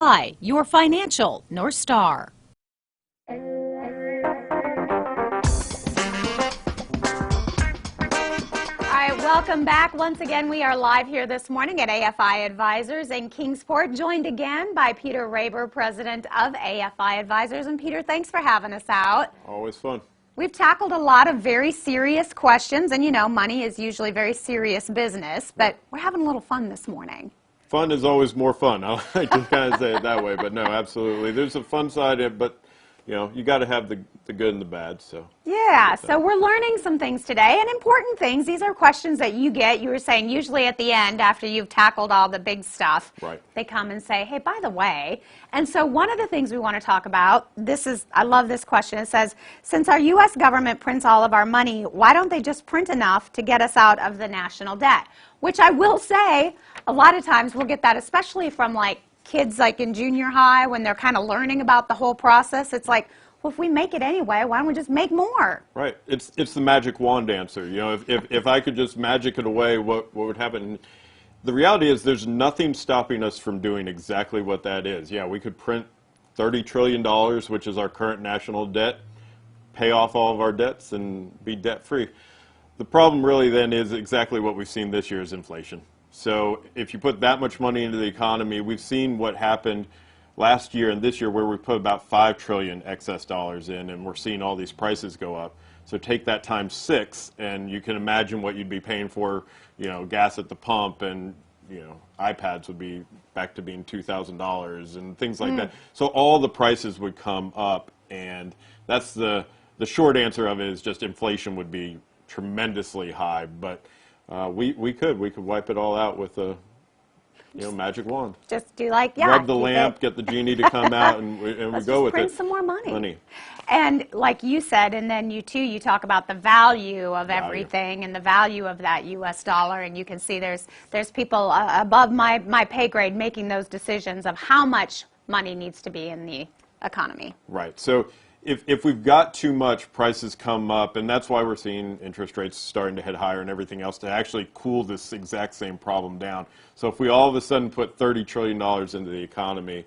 Hi, your financial North Star. All right, welcome back. Once again, we are live here this morning at AFI Advisors in Kingsport, joined again by Peter Raber, president of AFI Advisors. And Peter, thanks for having us out. Always fun. We've tackled a lot of very serious questions, and you know, money is usually very serious business, but we're having a little fun this morning. Fun is always more fun. I like to kind of say it that way, but no, absolutely. There's a fun side, but you know, you got to have the good and the bad. So yeah, so we're learning some things today, and important things. These are questions that you get. You were saying usually at the end, after you've tackled all the big stuff, right, they come and say, hey, by the way. And so one of the things we want to talk about, I love this question. It says, since our U.S. government prints all of our money, why don't they just print enough to get us out of the national debt? Which I will say, a lot of times we'll get that, especially from like kids like in junior high when they're kind of learning about the whole process. It's like, well, if we make it anyway, why don't we just make more? Right. It's the magic wand answer. You know, if I could just magic it away, what would happen? The reality is there's nothing stopping us from doing exactly what that is. Yeah, we could print $30 trillion, which is our current national debt, pay off all of our debts, and be debt-free. The problem really then is exactly what we've seen this year is inflation. So if you put that much money into the economy, we've seen what happened last year and this year where we put about $5 trillion excess dollars in, and we're seeing all these prices go up. So take that times 6, and you can imagine what you'd be paying for, you know, gas at the pump, and you know, iPads would be back to being $2,000 and things like that. So all the prices would come up, and that's the short answer of it is just inflation would be tremendously high, but we could wipe it all out with a magic wand. Just do like rub the lamp, get the genie to come out, and we go with it. Print some more money. And like you said, and then you talk about the value of everything and the value of that U.S. dollar, and you can see there's people above my pay grade making those decisions of how much money needs to be in the economy. Right. So if we've got too much, prices come up, and that's why we're seeing interest rates starting to head higher and everything else to actually cool this exact same problem down. So if we all of a sudden put $30 trillion into the economy,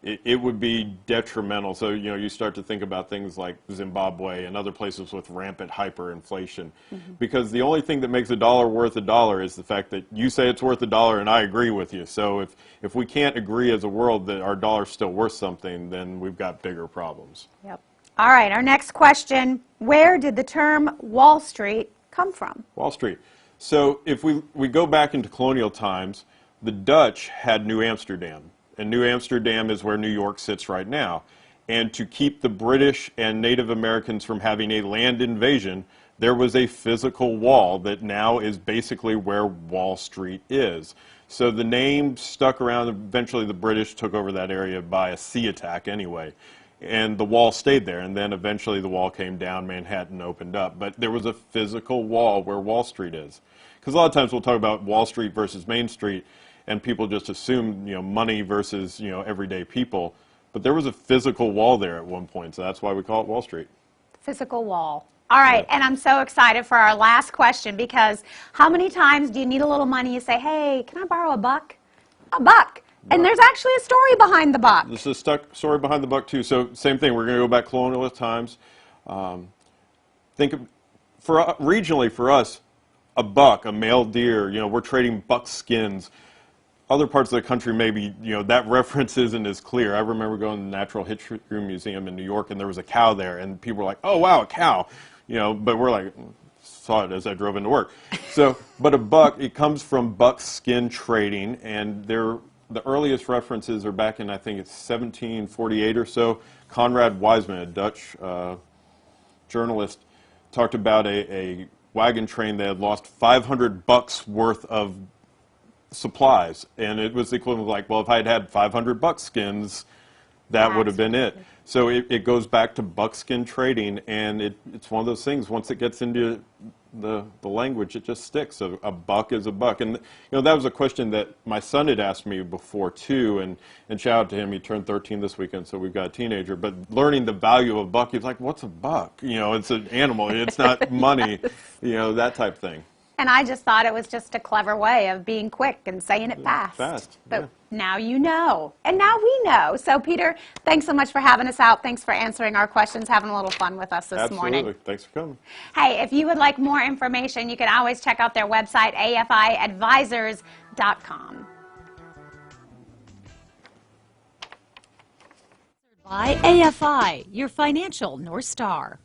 it would be detrimental. So, you know, you start to think about things like Zimbabwe and other places with rampant hyperinflation. Because the only thing that makes a dollar worth a dollar is the fact that you say it's worth a dollar and I agree with you. So if we can't agree as a world that our dollar's still worth something, then we've got bigger problems. Yep. All right, our next question, where did the term Wall Street come from? Wall Street. So if we go back into colonial times, the Dutch had New Amsterdam. And New Amsterdam is where New York sits right now. And to keep the British and Native Americans from having a land invasion, there was a physical wall that now is basically where Wall Street is. So the name stuck around. Eventually the British took over that area by a sea attack anyway. And the wall stayed there, and then eventually the wall came down, Manhattan opened up. But there was a physical wall where Wall Street is. Because a lot of times we'll talk about Wall Street versus Main Street, and people just assume, you know, money versus, you know, everyday people. But there was a physical wall there at one point, so that's why we call it Wall Street. Physical wall. All right, and I'm so excited for our last question, because how many times do you need a little money, you say, hey, can I borrow a buck? A buck. And there's actually a story behind the buck. There's a story behind the buck, too. So same thing. We're going to go back colonial times. Regionally for us, a buck, a male deer, you know, we're trading buck skins. Other parts of the country, maybe, you know, that reference isn't as clear. I remember going to the Natural History Museum in New York, and there was a cow there, and people were like, oh, wow, a cow. You know, but we're like, saw it as I drove into work. So, but a buck, it comes from buck skin trading, and the earliest references are back in, I think it's 1748 or so. Conrad Wiseman, a Dutch journalist, talked about a wagon train that had lost 500 bucks worth of supplies. And it was the equivalent of like, well, if I had had 500 buckskins, that would have been it. So it goes back to buckskin trading, and it's one of those things, once it gets into the language, it just sticks. So a buck is a buck. And you know, that was a question that my son had asked me before too, and shout out to him, he turned 13 this weekend, so we've got a teenager, but learning the value of a buck, he's like, what's a buck? You know, it's an animal, it's not money, you know, that type thing. And I just thought it was just a clever way of being quick and saying it fast. Fast, But yeah. now you know. And now we know. So, Peter, thanks so much for having us out. Thanks for answering our questions, having a little fun with us this morning. Absolutely. Thanks for coming. Hey, if you would like more information, you can always check out their website, afiadvisors.com. By AFI, your financial North Star.